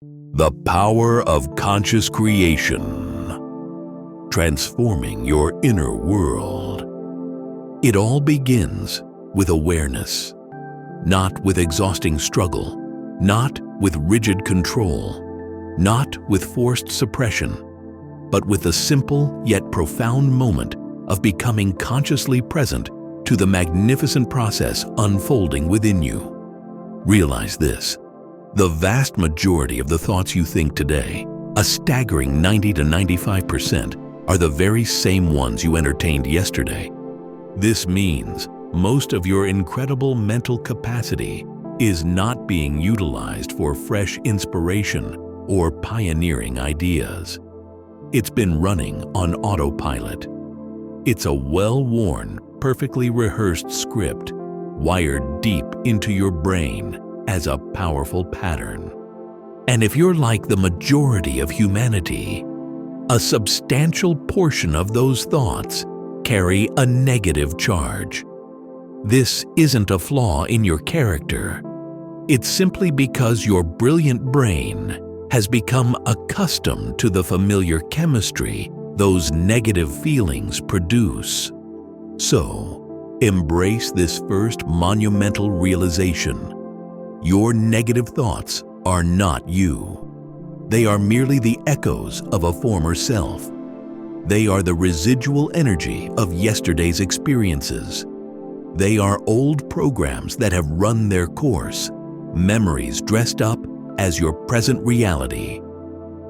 The power of conscious creation, transforming your inner world. It all begins with awareness, not with exhausting struggle, not with rigid control, not with forced suppression, but with the simple yet profound moment of becoming consciously present to the magnificent process unfolding within you. Realize this: the vast majority of the thoughts you think today, a staggering 90 to 95%, are the very same ones you entertained yesterday. This means most of your incredible mental capacity is not being utilized for fresh inspiration or pioneering ideas. It's been running on autopilot. It's a well-worn, perfectly rehearsed script wired deep into your brain as a powerful pattern. And if you're like the majority of humanity, a substantial portion of those thoughts carry a negative charge. This isn't a flaw in your character. It's simply because your brilliant brain has become accustomed to the familiar chemistry those negative feelings produce. So, embrace this first monumental realization. Your negative thoughts are not you. They are merely the echoes of a former self. They are the residual energy of yesterday's experiences. They are old programs that have run their course, memories dressed up as your present reality.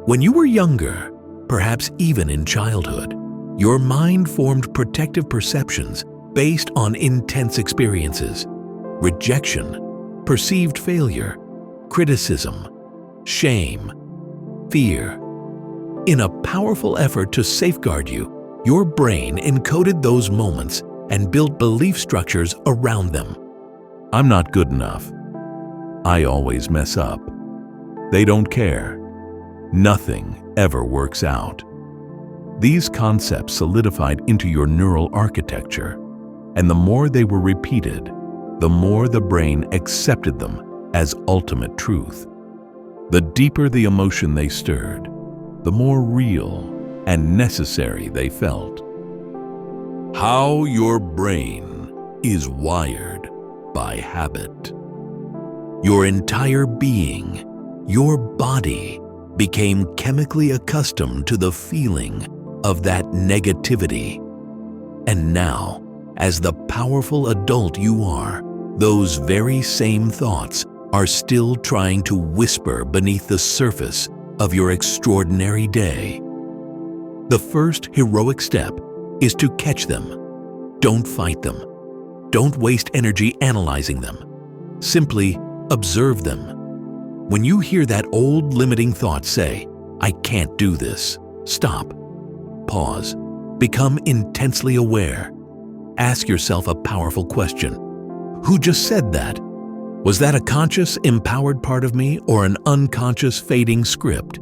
When you were younger, perhaps even in childhood, your mind formed protective perceptions based on intense experiences: rejection, perceived failure, criticism, shame, fear. In a powerful effort to safeguard you, your brain encoded those moments and built belief structures around them. I'm not good enough. I always mess up. They don't care. Nothing ever works out. These concepts solidified into your neural architecture, and the more they were repeated, the more the brain accepted them as ultimate truth. The deeper the emotion they stirred, the more real and necessary they felt. How your brain is wired by habit. Your entire being, your body, became chemically accustomed to the feeling of that negativity. And now, as the powerful adult you are, those very same thoughts are still trying to whisper beneath the surface of your extraordinary day. The first heroic step is to catch them. Don't fight them. Don't waste energy analyzing them. Simply observe them. When you hear that old limiting thought say, "I can't do this," stop. Pause. Become intensely aware. Ask yourself a powerful question. Who just said that? Was that a conscious, empowered part of me or an unconscious, fading script?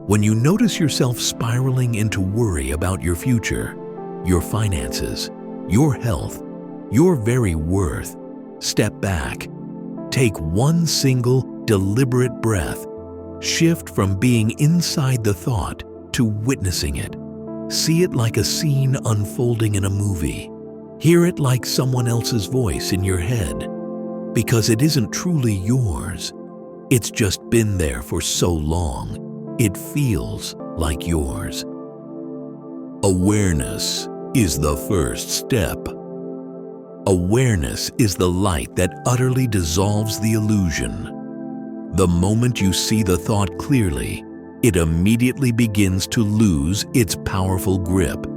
When you notice yourself spiraling into worry about your future, your finances, your health, your very worth, step back. Take one single, deliberate breath. Shift from being inside the thought to witnessing it. See it like a scene unfolding in a movie. Hear it like someone else's voice in your head. Because it isn't truly yours. It's just been there for so long. It feels like yours. Awareness is the first step. Awareness is the light that utterly dissolves the illusion. The moment you see the thought clearly, it immediately begins to lose its powerful grip.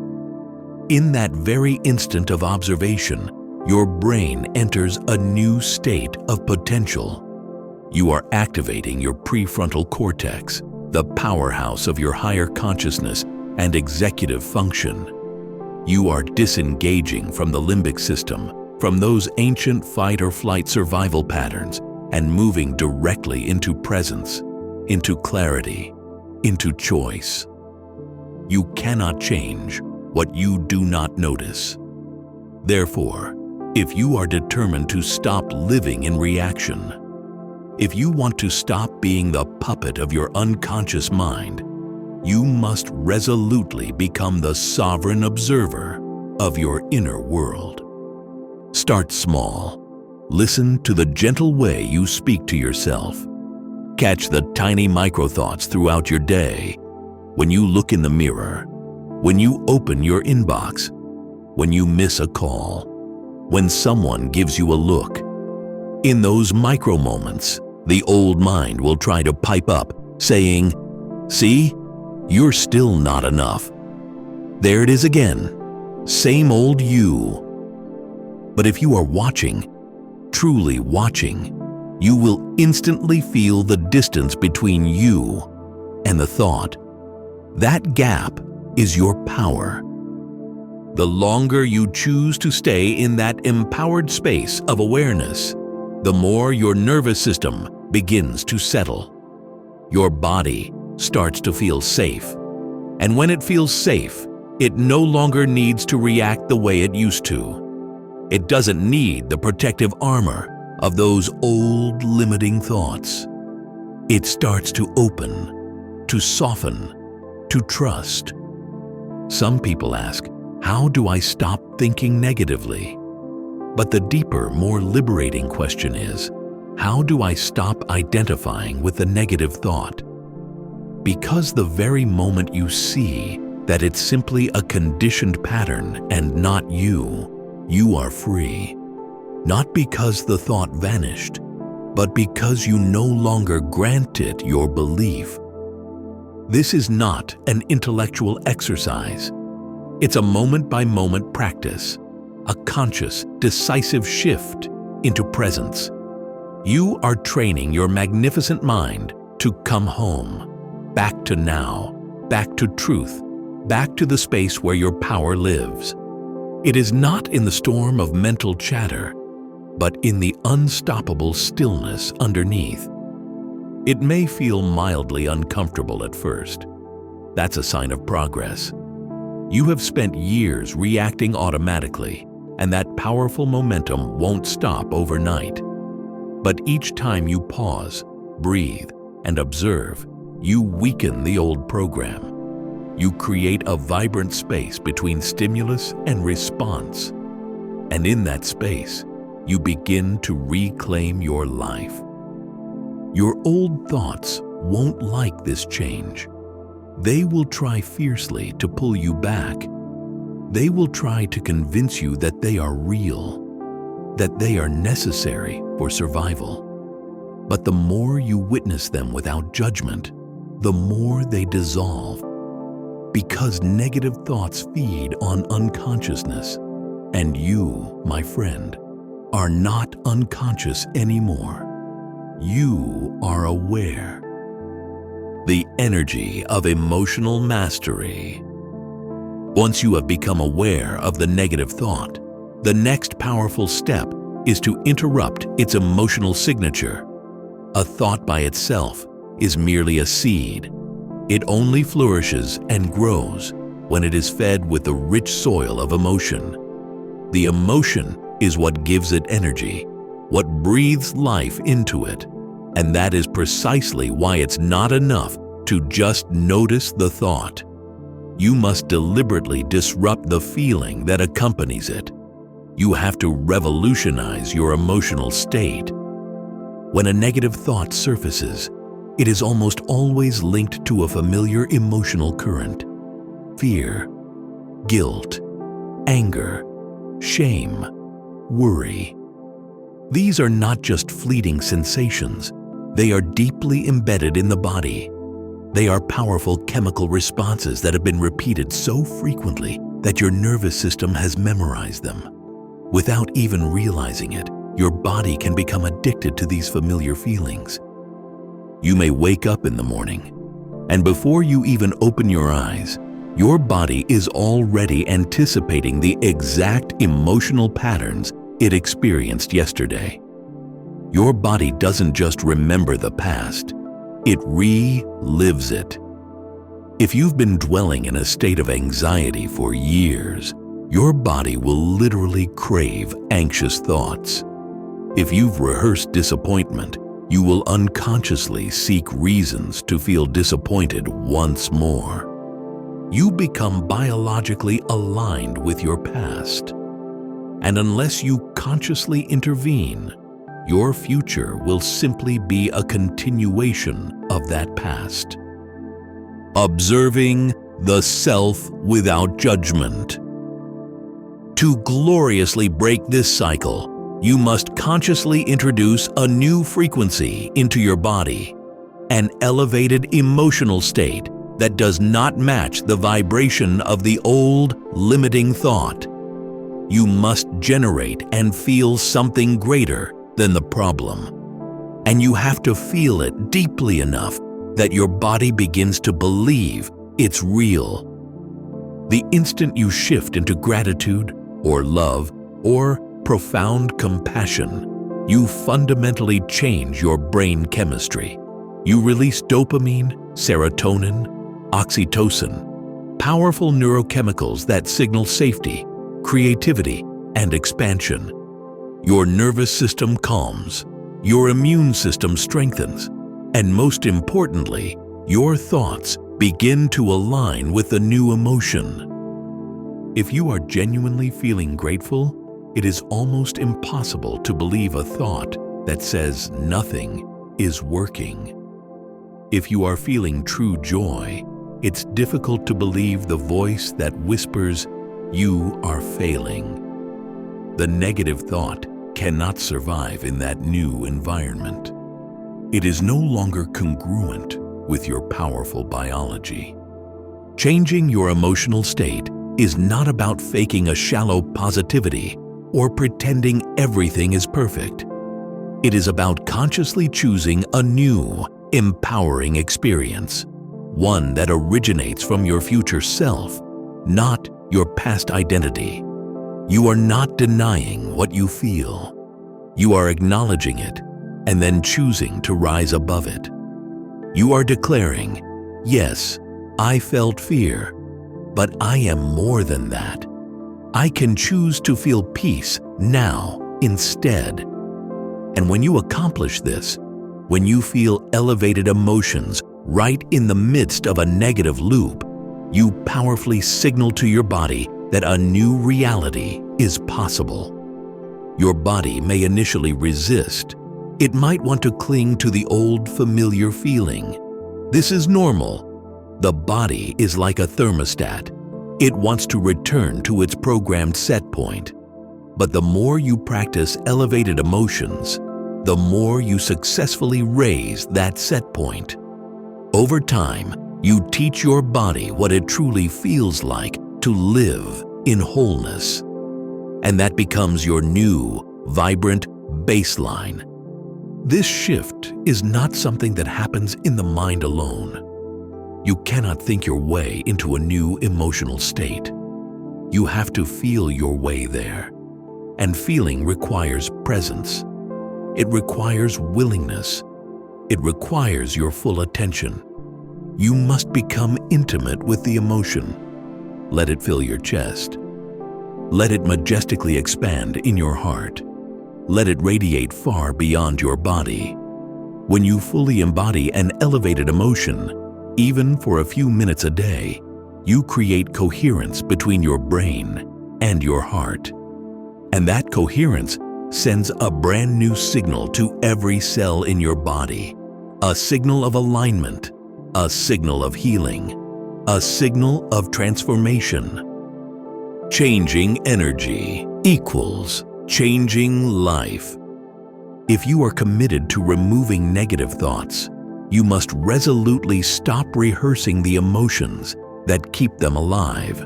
In that very instant of observation, your brain enters a new state of potential. You are activating your prefrontal cortex, the powerhouse of your higher consciousness and executive function. You are disengaging from the limbic system, from those ancient fight-or-flight survival patterns, and moving directly into presence, into clarity, into choice. You cannot change what you do not notice. Therefore, if you are determined to stop living in reaction, If you want to stop being the puppet of your unconscious mind, you must resolutely become the sovereign observer of your inner world. Start small. Listen to the gentle way you speak to yourself. Catch the tiny micro-thoughts throughout your day. When you look in the mirror, when you open your inbox, when you miss a call, when someone gives you a look. In those micro moments, the old mind will try to pipe up, saying, "See, you're still not enough. There it is again, same old you." But if you are watching, truly watching, you will instantly feel the distance between you and the thought. That gap is your power. The longer you choose to stay in that empowered space of awareness, the more your nervous system begins to settle. Your body starts to feel safe. And when it feels safe, it no longer needs to react the way it used to. It doesn't need the protective armor of those old limiting thoughts. It starts to open, to soften, to trust. Some people ask, how do I stop thinking negatively? But the deeper, more liberating question is, how do I stop identifying with the negative thought? Because the very moment you see that it's simply a conditioned pattern and not you, you are free. Not because the thought vanished, but because you no longer grant it your belief. This is not an intellectual exercise. It's a moment-by-moment practice, a conscious, decisive shift into presence. You are training your magnificent mind to come home, back to now, back to truth, back to the space where your power lives. It is not in the storm of mental chatter, but in the unstoppable stillness underneath. It may feel mildly uncomfortable at first. That's a sign of progress. You have spent years reacting automatically, and that powerful momentum won't stop overnight. But each time you pause, breathe, and observe, you weaken the old program. You create a vibrant space between stimulus and response. And in that space, you begin to reclaim your life. Your old thoughts won't like this change. They will try fiercely to pull you back. They will try to convince you that they are real, that they are necessary for survival. But the more you witness them without judgment, the more they dissolve. Because negative thoughts feed on unconsciousness, and you, my friend, are not unconscious anymore. You are aware. The energy of emotional mastery. Once you have become aware of the negative thought, the next powerful step is to interrupt its emotional signature. A thought by itself is merely a seed. It only flourishes and grows when it is fed with the rich soil of emotion. The emotion is what gives it energy, what breathes life into it. And that is precisely why it's not enough to just notice the thought. You must deliberately disrupt the feeling that accompanies it. You have to revolutionize your emotional state. When a negative thought surfaces, it is almost always linked to a familiar emotional current. Fear, guilt, anger, shame, worry. These are not just fleeting sensations. They are deeply embedded in the body. They are powerful chemical responses that have been repeated so frequently that your nervous system has memorized them. Without even realizing it, your body can become addicted to these familiar feelings. You may wake up in the morning, and before you even open your eyes, your body is already anticipating the exact emotional patterns it experienced yesterday. Your body doesn't just remember the past, it relives it. If you've been dwelling in a state of anxiety for years, your body will literally crave anxious thoughts. If you've rehearsed disappointment, you will unconsciously seek reasons to feel disappointed once more. You become biologically aligned with your past. And unless you consciously intervene, your future will simply be a continuation of that past. Observing the self without judgment. To gloriously break this cycle, you must consciously introduce a new frequency into your body, an elevated emotional state that does not match the vibration of the old, limiting thought. You must generate and feel something greater than the problem. And you have to feel it deeply enough that your body begins to believe it's real. The instant you shift into gratitude or love or profound compassion, you fundamentally change your brain chemistry. You release dopamine, serotonin, oxytocin, powerful neurochemicals that signal safety, creativity, and expansion. Your nervous system calms, your immune system strengthens, and most importantly, your thoughts begin to align with the new emotion. If you are genuinely feeling grateful, it is almost impossible to believe a thought that says nothing is working. If you are feeling true joy, it's difficult to believe the voice that whispers, "You are failing." The negative thought cannot survive in that new environment. It is no longer congruent with your powerful biology. Changing your emotional state is not about faking a shallow positivity or pretending everything is perfect. It is about consciously choosing a new, empowering experience, one that originates from your future self, not your past identity. You are not denying what you feel. You are acknowledging it and then choosing to rise above it. You are declaring, "Yes, I felt fear, but I am more than that. I can choose to feel peace now instead." And when you accomplish this, when you feel elevated emotions right in the midst of a negative loop, you powerfully signal to your body that a new reality is possible. Your body may initially resist. It might want to cling to the old familiar feeling. This is normal. The body is like a thermostat. It wants to return to its programmed set point. But the more you practice elevated emotions, the more you successfully raise that set point. Over time, you teach your body what it truly feels like to live in wholeness. And that becomes your new, vibrant baseline. This shift is not something that happens in the mind alone. You cannot think your way into a new emotional state. You have to feel your way there. And feeling requires presence. It requires willingness. It requires your full attention. You must become intimate with the emotion. Let it fill your chest. Let it majestically expand in your heart. Let it radiate far beyond your body. When you fully embody an elevated emotion, even for a few minutes a day, you create coherence between your brain and your heart. And that coherence sends a brand new signal to every cell in your body. A signal of alignment, a signal of healing, a signal of transformation. Changing energy equals changing life. If you are committed to removing negative thoughts, you must resolutely stop rehearsing the emotions that keep them alive.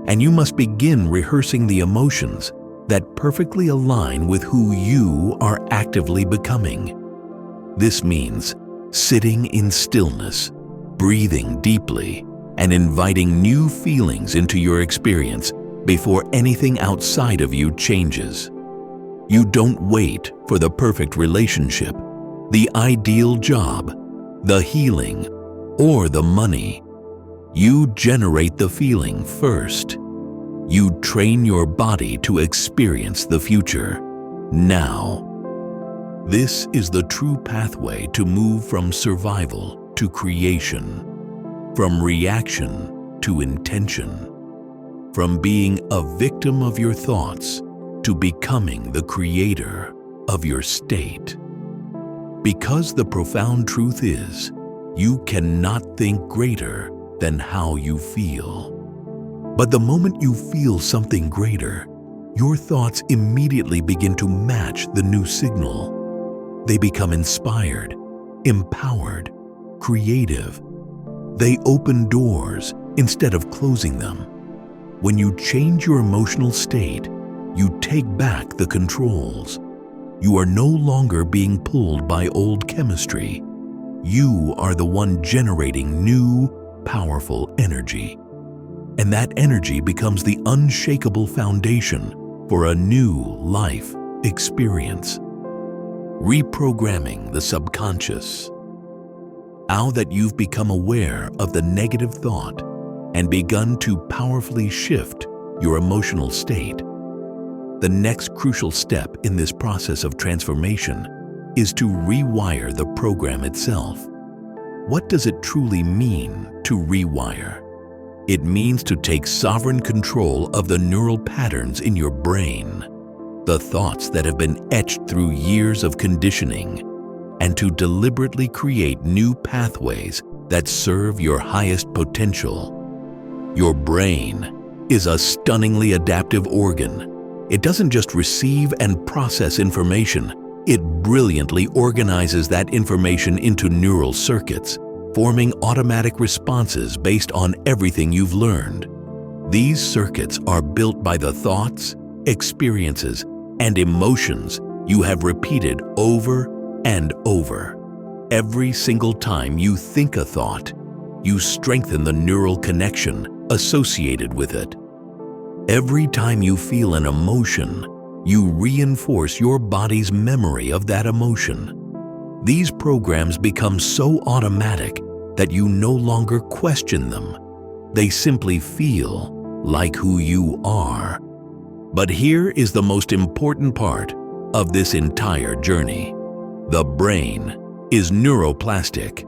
And you must begin rehearsing the emotions that perfectly align with who you are actively becoming. This means sitting in stillness, breathing deeply, and inviting new feelings into your experience before anything outside of you changes. You don't wait for the perfect relationship, the ideal job, the healing, or the money. You generate the feeling first. You train your body to experience the future now. This is the true pathway to move from survival to creation, from reaction to intention, from being a victim of your thoughts to becoming the creator of your state. Because the profound truth is, you cannot think greater than how you feel. But the moment you feel something greater, your thoughts immediately begin to match the new signal. They become inspired, empowered, creative. They open doors instead of closing them. When you change your emotional state, you take back the controls. You are no longer being pulled by old chemistry. You are the one generating new, powerful energy. And that energy becomes the unshakable foundation for a new life experience. Reprogramming the subconscious. Now that you've become aware of the negative thought and begun to powerfully shift your emotional state, the next crucial step in this process of transformation is to rewire the program itself. What does it truly mean to rewire? It means to take sovereign control of the neural patterns in your brain, the thoughts that have been etched through years of conditioning, and to deliberately create new pathways that serve your highest potential. Your brain is a stunningly adaptive organ. It doesn't just receive and process information, it brilliantly organizes that information into neural circuits, forming automatic responses based on everything you've learned. These circuits are built by the thoughts, experiences, and emotions you have repeated over and over. Every single time you think a thought, you strengthen the neural connection associated with it. Every time you feel an emotion, you reinforce your body's memory of that emotion. These programs become so automatic that you no longer question them. They simply feel like who you are. But here is the most important part of this entire journey. The brain is neuroplastic.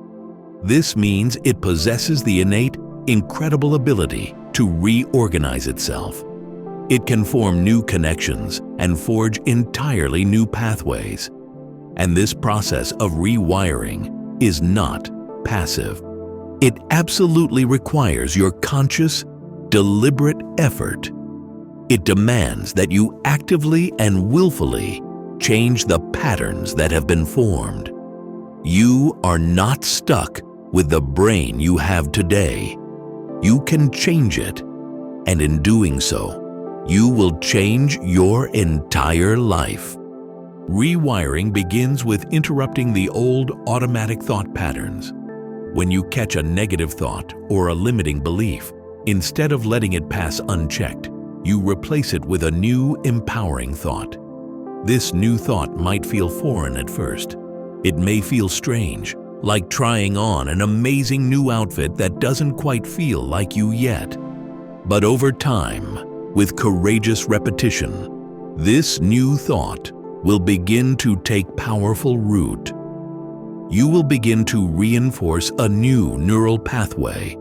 This means it possesses the innate, incredible ability to reorganize itself. It can form new connections and forge entirely new pathways. And this process of rewiring is not passive. It absolutely requires your conscious, deliberate effort. It demands that you actively and willfully change the patterns that have been formed. You are not stuck with the brain you have today. You can change it, and in doing so, you will change your entire life. Rewiring begins with interrupting the old automatic thought patterns. When you catch a negative thought or a limiting belief, instead of letting it pass unchecked, you replace it with a new, empowering thought. This new thought might feel foreign at first. It may feel strange, like trying on an amazing new outfit that doesn't quite feel like you yet. But over time, with courageous repetition, this new thought will begin to take powerful root. You will begin to reinforce a new neural pathway,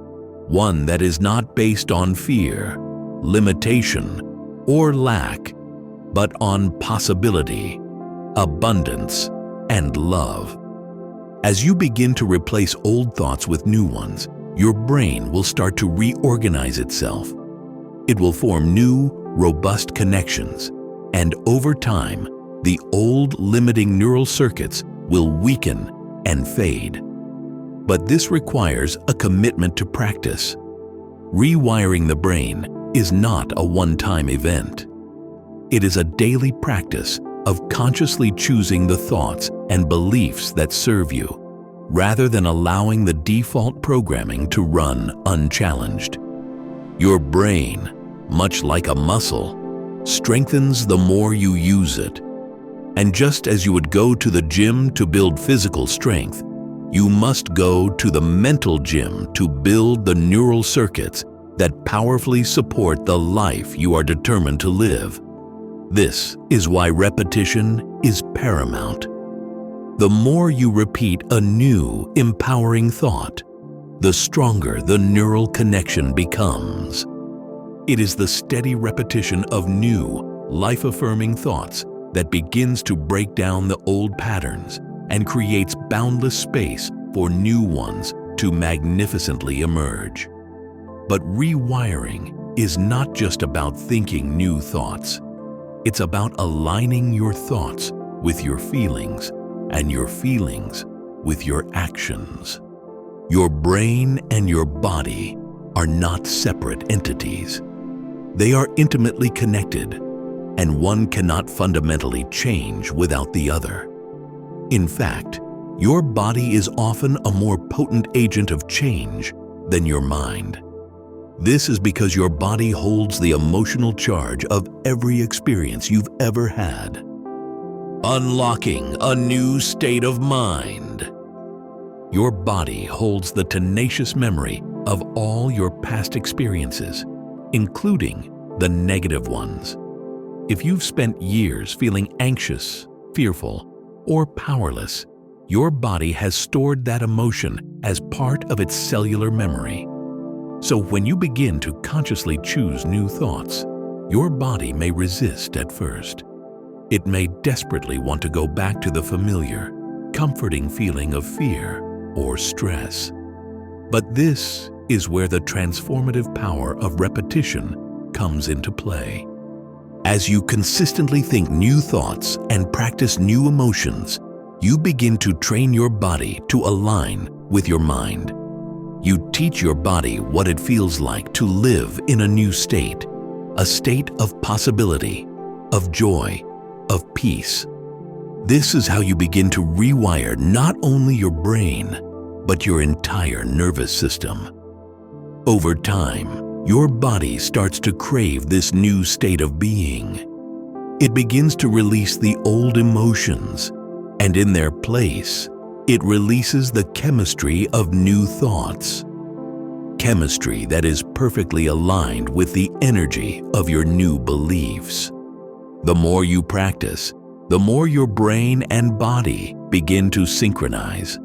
one that is not based on fear, limitation, or lack, but on possibility, abundance, and love. As you begin to replace old thoughts with new ones, your brain will start to reorganize itself. It will form new, robust connections, and over time, the old limiting neural circuits will weaken and fade. But this requires a commitment to practice. Rewiring the brain is not a one-time event. It is a daily practice of consciously choosing the thoughts and beliefs that serve you, rather than allowing the default programming to run unchallenged. Your brain, much like a muscle, strengthens the more you use it. And just as you would go to the gym to build physical strength, you must go to the mental gym to build the neural circuits that powerfully support the life you are determined to live. This is why repetition is paramount. The more you repeat a new, empowering thought, the stronger the neural connection becomes. It is the steady repetition of new, life-affirming thoughts that begins to break down the old patterns and creates boundless space for new ones to magnificently emerge. But rewiring is not just about thinking new thoughts. It's about aligning your thoughts with your feelings and your feelings with your actions. Your brain and your body are not separate entities. They are intimately connected, and one cannot fundamentally change without the other. In fact, your body is often a more potent agent of change than your mind. This is because your body holds the emotional charge of every experience you've ever had. Unlocking a new state of mind. Your body holds the tenacious memory of all your past experiences, including the negative ones. If you've spent years feeling anxious, fearful, or powerless, your body has stored that emotion as part of its cellular memory. So when you begin to consciously choose new thoughts, your body may resist at first. It may desperately want to go back to the familiar, comforting feeling of fear or stress. But this is where the transformative power of repetition comes into play. As you consistently think new thoughts and practice new emotions, you begin to train your body to align with your mind. You teach your body what it feels like to live in a new state, a state of possibility, of joy, of peace. This is how you begin to rewire not only your brain, but your entire nervous system. Over time, your body starts to crave this new state of being. It begins to release the old emotions, and in their place, it releases the chemistry of new thoughts. Chemistry that is perfectly aligned with the energy of your new beliefs. The more you practice, the more your brain and body begin to synchronize.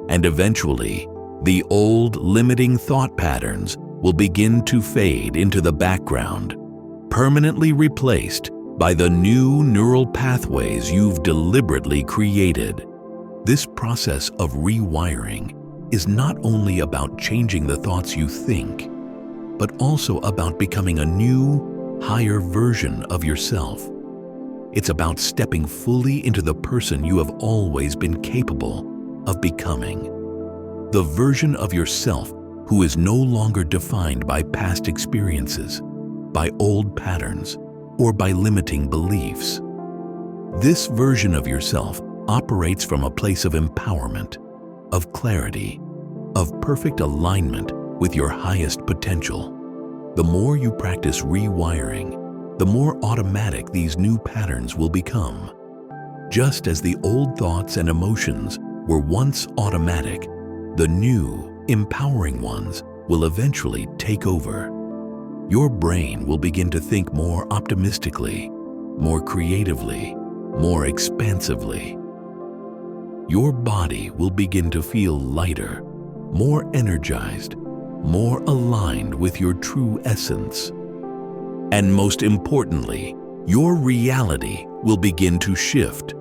And eventually, the old limiting thought patterns will begin to fade into the background, permanently replaced by the new neural pathways you've deliberately created. This process of rewiring is not only about changing the thoughts you think, but also about becoming a new, higher version of yourself. It's about stepping fully into the person you have always been capable of becoming. The version of yourself who is no longer defined by past experiences, by old patterns, or by limiting beliefs. This version of yourself operates from a place of empowerment, of clarity, of perfect alignment with your highest potential. The more you practice rewiring, the more automatic these new patterns will become. Just as the old thoughts and emotions were once automatic, the new, empowering ones will eventually take over. Your brain will begin to think more optimistically, more creatively, more expansively. Your body will begin to feel lighter, more energized, more aligned with your true essence. And most importantly, your reality will begin to shift.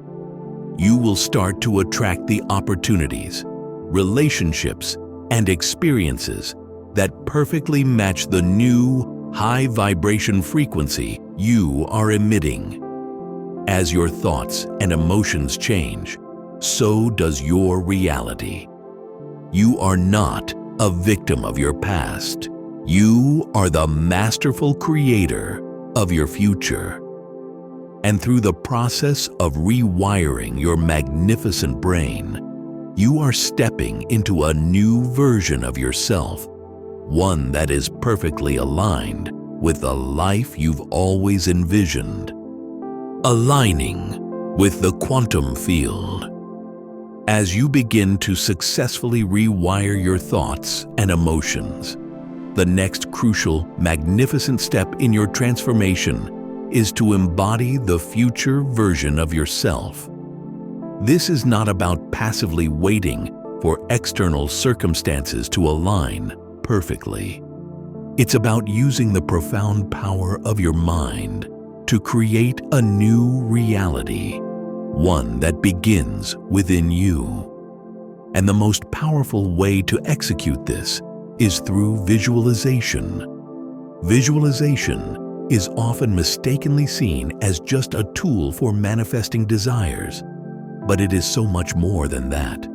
You will start to attract the opportunities, relationships, and experiences that perfectly match the new, high vibration frequency you are emitting. As your thoughts and emotions change, so does your reality. You are not a victim of your past. You are the masterful creator of your future. And through the process of rewiring your magnificent brain, you are stepping into a new version of yourself, one that is perfectly aligned with the life you've always envisioned. Aligning with the quantum field. As you begin to successfully rewire your thoughts and emotions, the next crucial, magnificent step in your transformation is to embody the future version of yourself. This is not about passively waiting for external circumstances to align perfectly. It's about using the profound power of your mind to create a new reality, one that begins within you. And the most powerful way to execute this is through visualization. Visualization is often mistakenly seen as just a tool for manifesting desires, but it is so much more than that.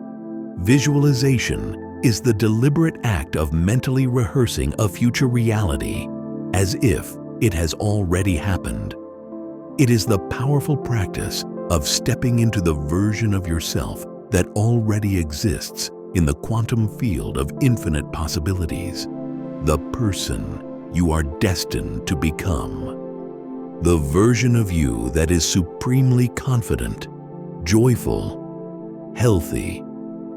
Visualization is the deliberate act of mentally rehearsing a future reality as if it has already happened. It is the powerful practice of stepping into the version of yourself that already exists in the quantum field of infinite possibilities, the person you are destined to become. The version of you that is supremely confident, joyful, healthy,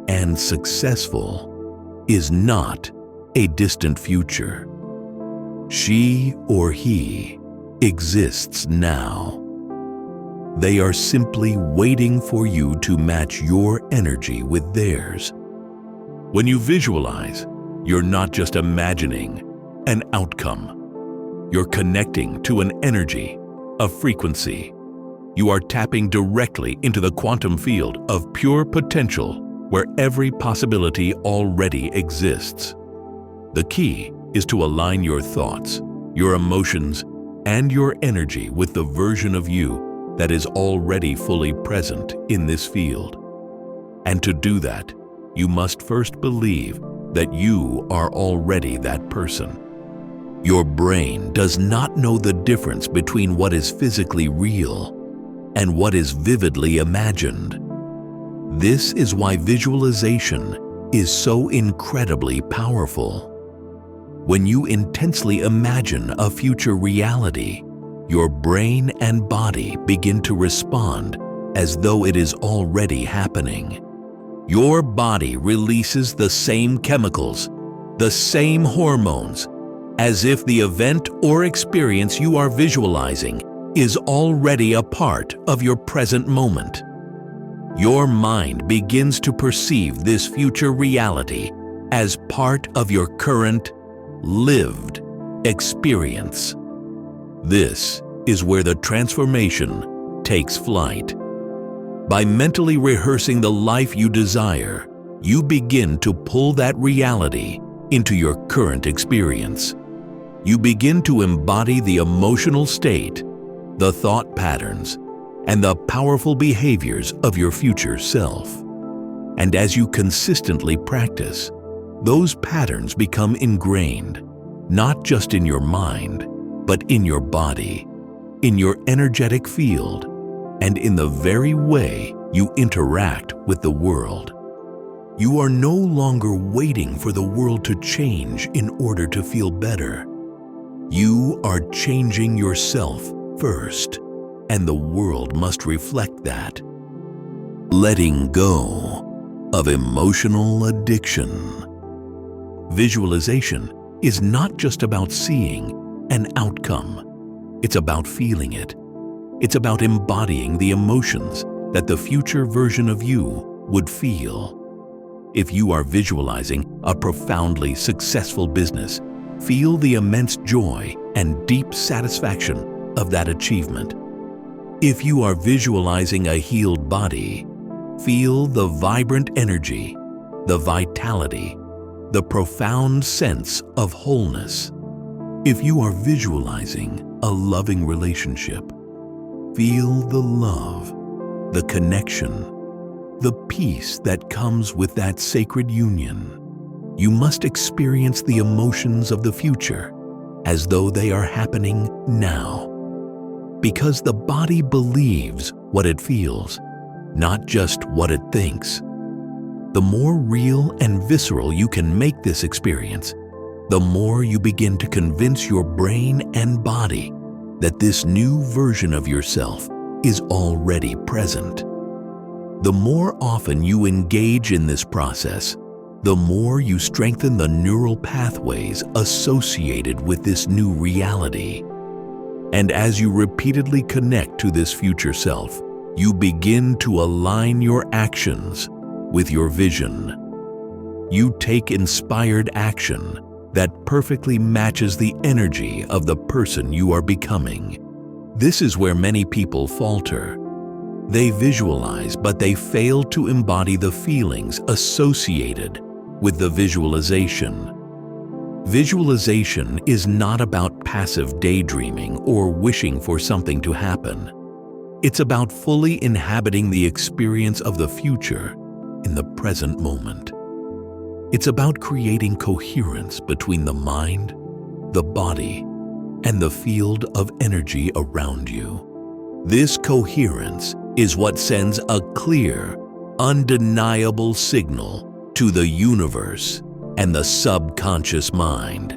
and successful is not a distant future. She or he exists now. They are simply waiting for you to match your energy with theirs. When you visualize, you're not just imagining an outcome. You're connecting to an energy, a frequency. You are tapping directly into the quantum field of pure potential where every possibility already exists. The key is to align your thoughts, your emotions, and your energy with the version of you that is already fully present in this field. And to do that, you must first believe that you are already that person. Your brain does not know the difference between what is physically real and what is vividly imagined. This is why visualization is so incredibly powerful. When you intensely imagine a future reality, your brain and body begin to respond as though it is already happening. Your body releases the same chemicals, the same hormones, as if the event or experience you are visualizing is already a part of your present moment. Your mind begins to perceive this future reality as part of your current, lived experience. This is where the transformation takes flight. By mentally rehearsing the life you desire, you begin to pull that reality into your current experience. You begin to embody the emotional state, the thought patterns, and the powerful behaviors of your future self. And as you consistently practice, those patterns become ingrained, not just in your mind, but in your body, in your energetic field, and in the very way you interact with the world. You are no longer waiting for the world to change in order to feel better. You are changing yourself first, and the world must reflect that. Letting go of emotional addiction. Visualization is not just about seeing an outcome. It's about feeling it. It's about embodying the emotions that the future version of you would feel. If you are visualizing a profoundly successful business, feel the immense joy and deep satisfaction of that achievement. If you are visualizing a healed body, feel the vibrant energy, the vitality, the profound sense of wholeness. If you are visualizing a loving relationship, feel the love, the connection, the peace that comes with that sacred union. You must experience the emotions of the future as though they are happening now. Because the body believes what it feels, not just what it thinks. The more real and visceral you can make this experience, the more you begin to convince your brain and body that this new version of yourself is already present. The more often you engage in this process, the more you strengthen the neural pathways associated with this new reality. And as you repeatedly connect to this future self, you begin to align your actions with your vision. You take inspired action that perfectly matches the energy of the person you are becoming. This is where many people falter. They visualize, but they fail to embody the feelings associated with the visualization. Visualization is not about passive daydreaming or wishing for something to happen. It's about fully inhabiting the experience of the future in the present moment. It's about creating coherence between the mind, the body, and the field of energy around you. This coherence is what sends a clear, undeniable signal to the universe and the subconscious mind,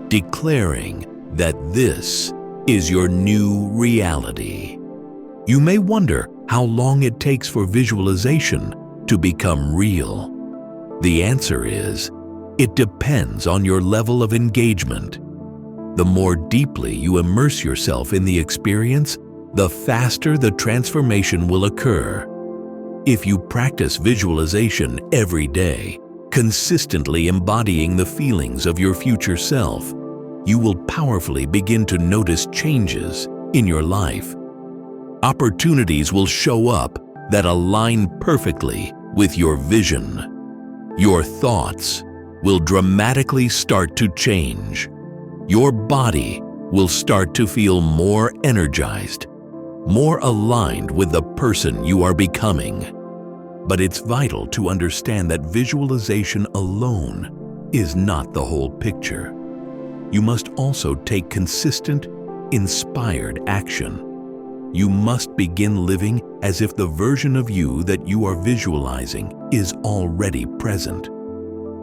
declaring that this is your new reality. You may wonder how long it takes for visualization to become real. The answer is, it depends on your level of engagement. The more deeply you immerse yourself in the experience, the faster the transformation will occur. If you practice visualization every day, consistently embodying the feelings of your future self, you will powerfully begin to notice changes in your life. Opportunities will show up that align perfectly with your vision. Your thoughts will dramatically start to change. Your body will start to feel more energized, more aligned with the person you are becoming. But it's vital to understand that visualization alone is not the whole picture. You must also take consistent, inspired action. You must begin living as if the version of you that you are visualizing is already present.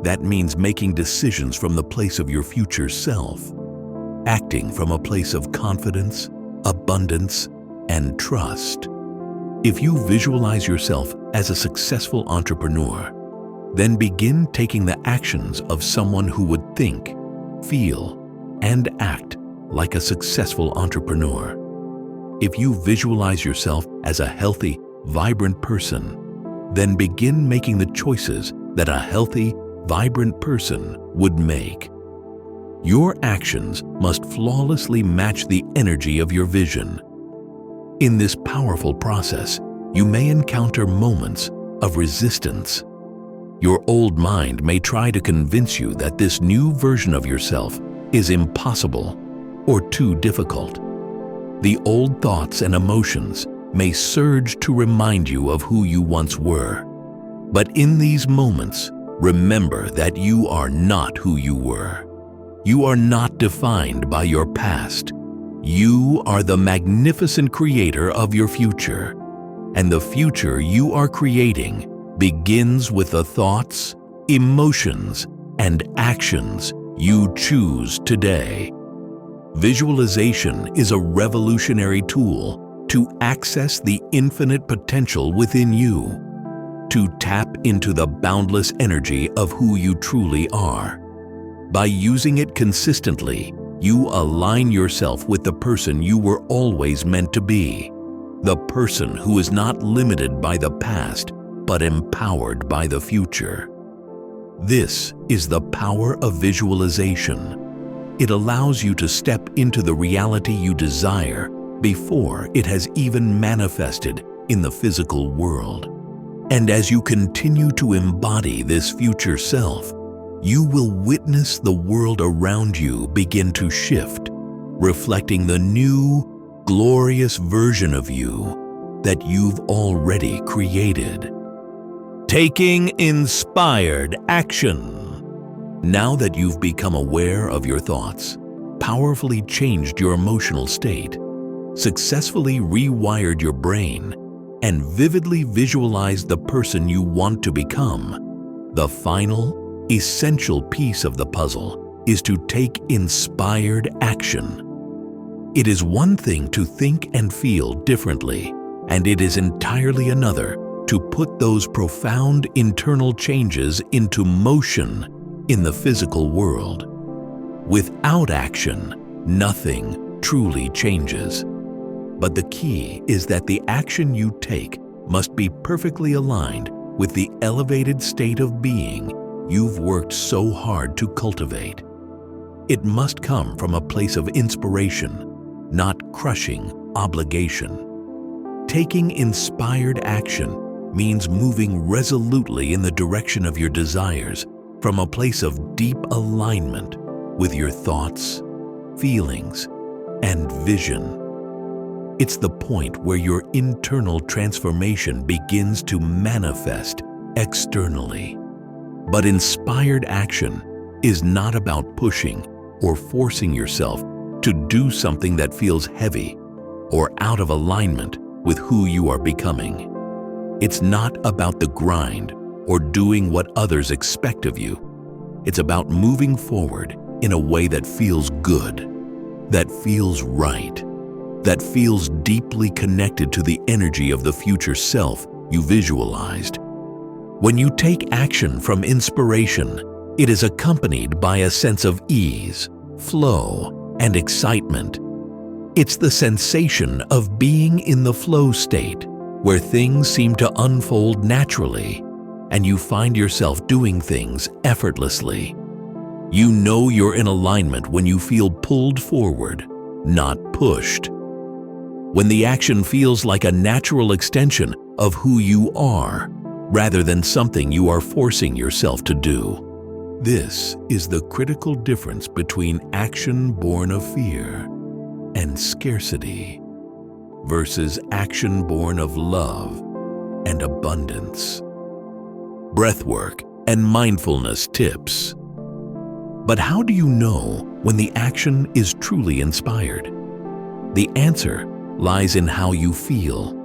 That means making decisions from the place of your future self, acting from a place of confidence, abundance, and trust. If you visualize yourself as a successful entrepreneur, then begin taking the actions of someone who would think, feel, and act like a successful entrepreneur. If you visualize yourself as a healthy, vibrant person, then begin making the choices that a healthy, vibrant person would make. Your actions must flawlessly match the energy of your vision. In this powerful process, you may encounter moments of resistance. Your old mind may try to convince you that this new version of yourself is impossible or too difficult. The old thoughts and emotions may surge to remind you of who you once were. But in these moments, remember that you are not who you were. You are not defined by your past. You are the magnificent creator of your future. And the future you are creating begins with the thoughts, emotions, and actions you choose today. Visualization is a revolutionary tool to access the infinite potential within you, to tap into the boundless energy of who you truly are. By using it consistently, you align yourself with the person you were always meant to be, the person who is not limited by the past, but empowered by the future. This is the power of visualization. It allows you to step into the reality you desire before it has even manifested in the physical world. And as you continue to embody this future self, you will witness the world around you begin to shift, reflecting the new, glorious version of you that you've already created. Taking inspired action. Now that you've become aware of your thoughts, powerfully changed your emotional state, successfully rewired your brain, and vividly visualized the person you want to become, the final, essential piece of the puzzle is to take inspired action. It is one thing to think and feel differently, and it is entirely another to put those profound internal changes into motion in the physical world. Without action, nothing truly changes. But the key is that the action you take must be perfectly aligned with the elevated state of being you've worked so hard to cultivate. It must come from a place of inspiration, not crushing obligation. Taking inspired action means moving resolutely in the direction of your desires from a place of deep alignment with your thoughts, feelings, and vision. It's the point where your internal transformation begins to manifest externally. But inspired action is not about pushing or forcing yourself to do something that feels heavy or out of alignment with who you are becoming. It's not about the grind or doing what others expect of you. It's about moving forward in a way that feels good, that feels right, that feels deeply connected to the energy of the future self you visualized. When you take action from inspiration, it is accompanied by a sense of ease, flow, and excitement. It's the sensation of being in the flow state, where things seem to unfold naturally, and you find yourself doing things effortlessly. You know you're in alignment when you feel pulled forward, not pushed. When the action feels like a natural extension of who you are, rather than something you are forcing yourself to do. This is the critical difference between action born of fear and scarcity versus action born of love and abundance. Breathwork and mindfulness tips. But how do you know when the action is truly inspired? The answer lies in how you feel.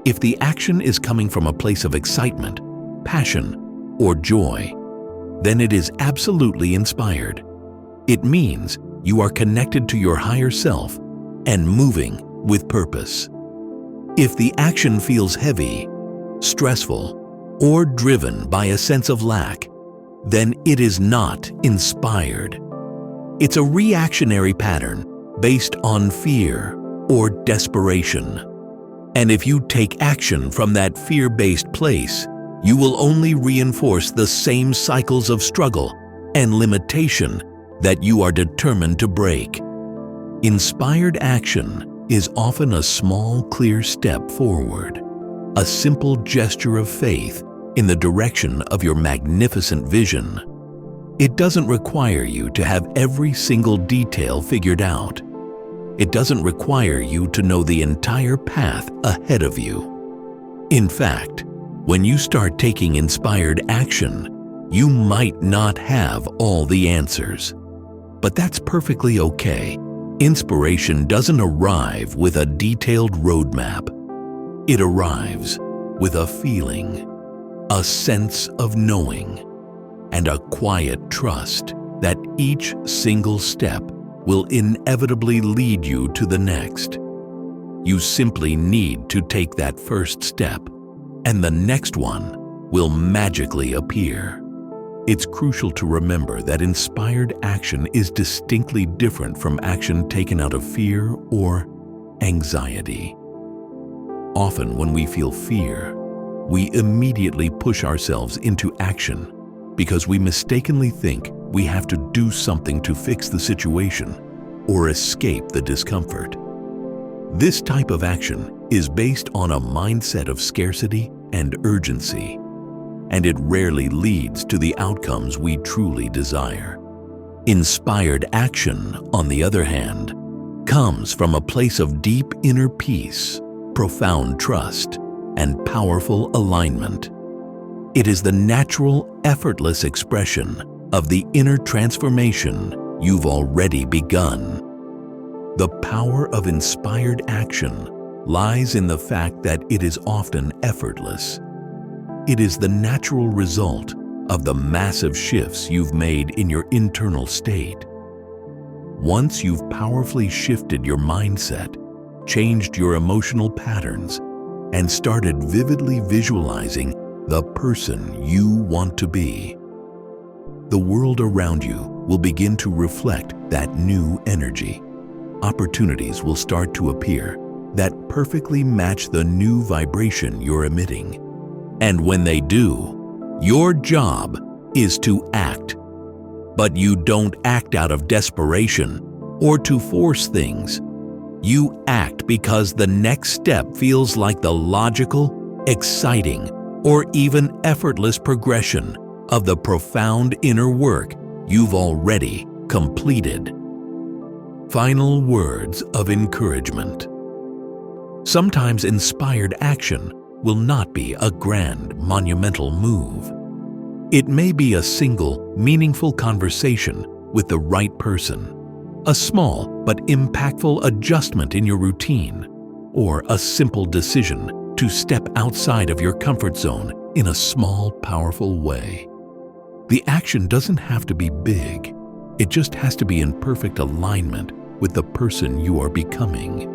If the action is coming from a place of excitement, passion, or joy, then it is absolutely inspired. It means you are connected to your higher self and moving with purpose. If the action feels heavy, stressful, or driven by a sense of lack, then it is not inspired. It's a reactionary pattern based on fear or desperation. And if you take action from that fear-based place, you will only reinforce the same cycles of struggle and limitation that you are determined to break. Inspired action is often a small, clear step forward, a simple gesture of faith in the direction of your magnificent vision. It doesn't require you to have every single detail figured out. It doesn't require you to know the entire path ahead of you. In fact, when you start taking inspired action, you might not have all the answers. But that's perfectly okay. Inspiration doesn't arrive with a detailed roadmap. It arrives with a feeling, a sense of knowing, and a quiet trust that each single step will inevitably lead you to the next. You simply need to take that first step, and the next one will magically appear. It's crucial to remember that inspired action is distinctly different from action taken out of fear or anxiety. Often when we feel fear, we immediately push ourselves into action because we mistakenly think we have to do something to fix the situation or escape the discomfort. This type of action is based on a mindset of scarcity and urgency, and it rarely leads to the outcomes we truly desire. Inspired action, on the other hand, comes from a place of deep inner peace, profound trust, and powerful alignment. It is the natural, effortless expression of the inner transformation you've already begun. The power of inspired action lies in the fact that it is often effortless. It is the natural result of the massive shifts you've made in your internal state. Once you've powerfully shifted your mindset, changed your emotional patterns, and started vividly visualizing the person you want to be, the world around you will begin to reflect that new energy. Opportunities will start to appear, that perfectly match the new vibration you're emitting. And when they do, your job is to act. But you don't act out of desperation or to force things. You act because the next step feels like the logical, exciting, or even effortless progression of the profound inner work you've already completed. Final words of encouragement. Sometimes inspired action will not be a grand, monumental move. It may be a single, meaningful conversation with the right person, a small but impactful adjustment in your routine, or a simple decision to step outside of your comfort zone in a small, powerful way. The action doesn't have to be big. It just has to be in perfect alignment with the person you are becoming.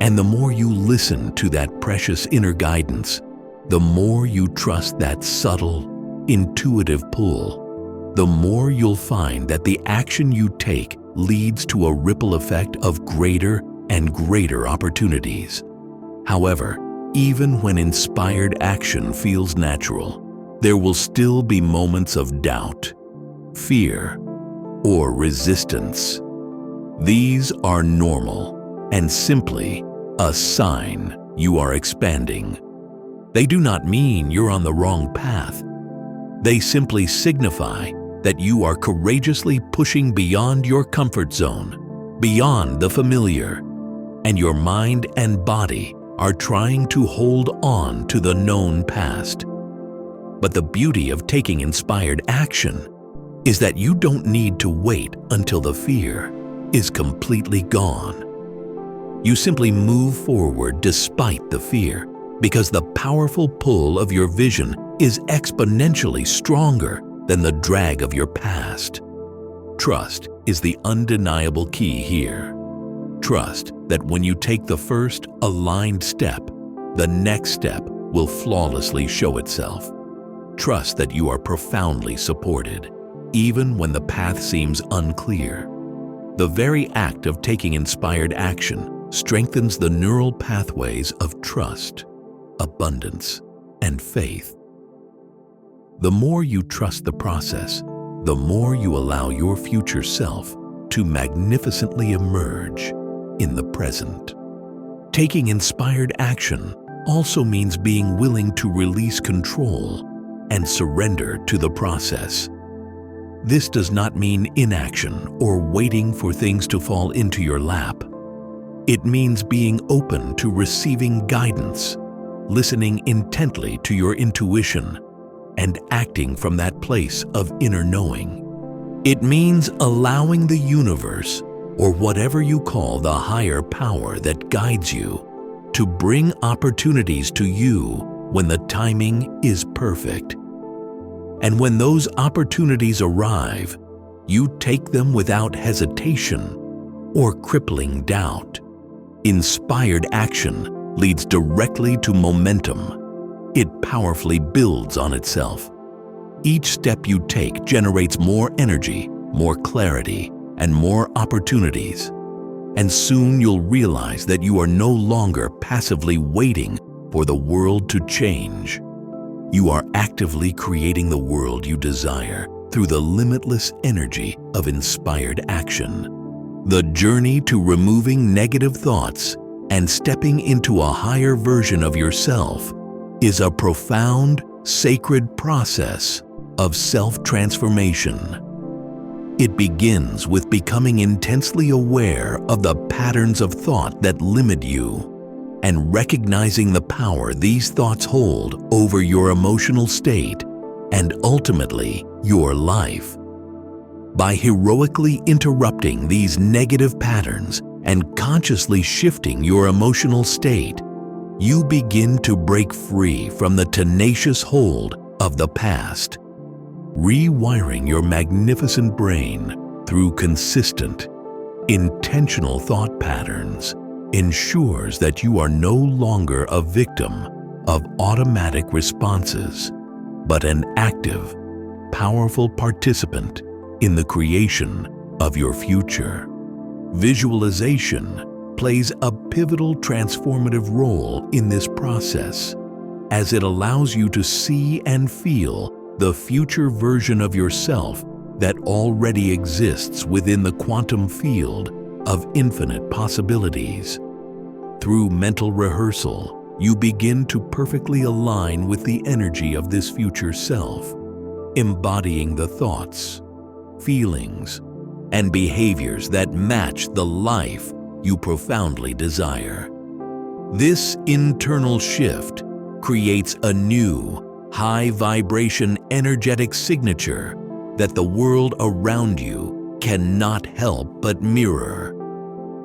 And the more you listen to that precious inner guidance, the more you trust that subtle, intuitive pull, the more you'll find that the action you take leads to a ripple effect of greater and greater opportunities. However, even when inspired action feels natural, there will still be moments of doubt, fear, or resistance. These are normal and simply a sign you are expanding. They do not mean you're on the wrong path. They simply signify that you are courageously pushing beyond your comfort zone, beyond the familiar, and your mind and body are trying to hold on to the known past. But the beauty of taking inspired action is that you don't need to wait until the fear is completely gone. You simply move forward despite the fear, because the powerful pull of your vision is exponentially stronger than the drag of your past. Trust is the undeniable key here. Trust that when you take the first aligned step, the next step will flawlessly show itself. Trust that you are profoundly supported, even when the path seems unclear. The very act of taking inspired action strengthens the neural pathways of trust, abundance, and faith. The more you trust the process, the more you allow your future self to magnificently emerge in the present. Taking inspired action also means being willing to release control and surrender to the process. This does not mean inaction or waiting for things to fall into your lap. It means being open to receiving guidance, listening intently to your intuition, and acting from that place of inner knowing. It means allowing the universe, or whatever you call the higher power that guides you, to bring opportunities to you when the timing is perfect. And when those opportunities arrive, you take them without hesitation or crippling doubt. Inspired action leads directly to momentum. It powerfully builds on itself. Each step you take generates more energy, more clarity, and more opportunities. And soon you'll realize that you are no longer passively waiting for the world to change. You are actively creating the world you desire through the limitless energy of inspired action. The journey to removing negative thoughts and stepping into a higher version of yourself is a profound, sacred process of self-transformation. It begins with becoming intensely aware of the patterns of thought that limit you and recognizing the power these thoughts hold over your emotional state and ultimately your life. By heroically interrupting these negative patterns and consciously shifting your emotional state, you begin to break free from the tenacious hold of the past. Rewiring your magnificent brain through consistent, intentional thought patterns ensures that you are no longer a victim of automatic responses, but an active, powerful participant in the creation of your future. Visualization plays a pivotal transformative role in this process, as it allows you to see and feel the future version of yourself that already exists within the quantum field of infinite possibilities. Through mental rehearsal, you begin to perfectly align with the energy of this future self, embodying the thoughts, feelings, and behaviors that match the life you profoundly desire. This internal shift creates a new, high-vibration energetic signature that the world around you cannot help but mirror.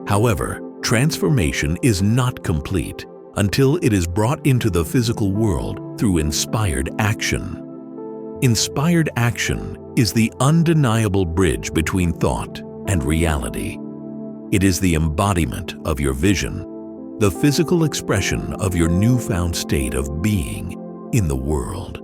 However, transformation is not complete until it is brought into the physical world through inspired action. Inspired action is the undeniable bridge between thought and reality. It is the embodiment of your vision, the physical expression of your newfound state of being in the world.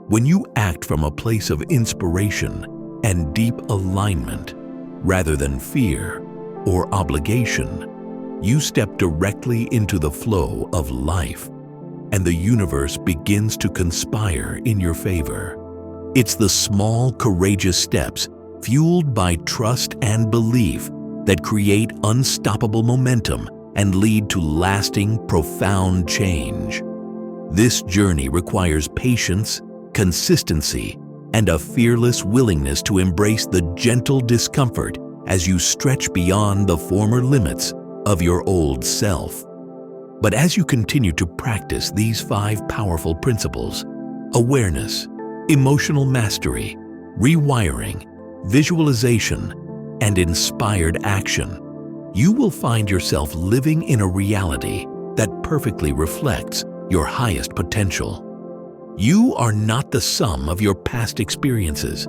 When you act from a place of inspiration and deep alignment, rather than fear or obligation, you step directly into the flow of life, and the universe begins to conspire in your favor. It's the small, courageous steps fueled by trust and belief that create unstoppable momentum and lead to lasting, profound change. This journey requires patience, consistency, and a fearless willingness to embrace the gentle discomfort as you stretch beyond the former limits of your old self. But as you continue to practice these 5 powerful principles: awareness, emotional mastery, rewiring, visualization, and inspired action, you will find yourself living in a reality that perfectly reflects your highest potential. You are not the sum of your past experiences.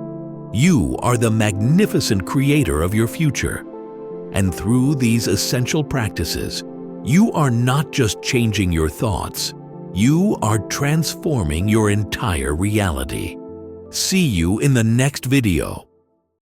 You are the magnificent creator of your future. And through these essential practices, you are not just changing your thoughts, you are transforming your entire reality. See you in the next video.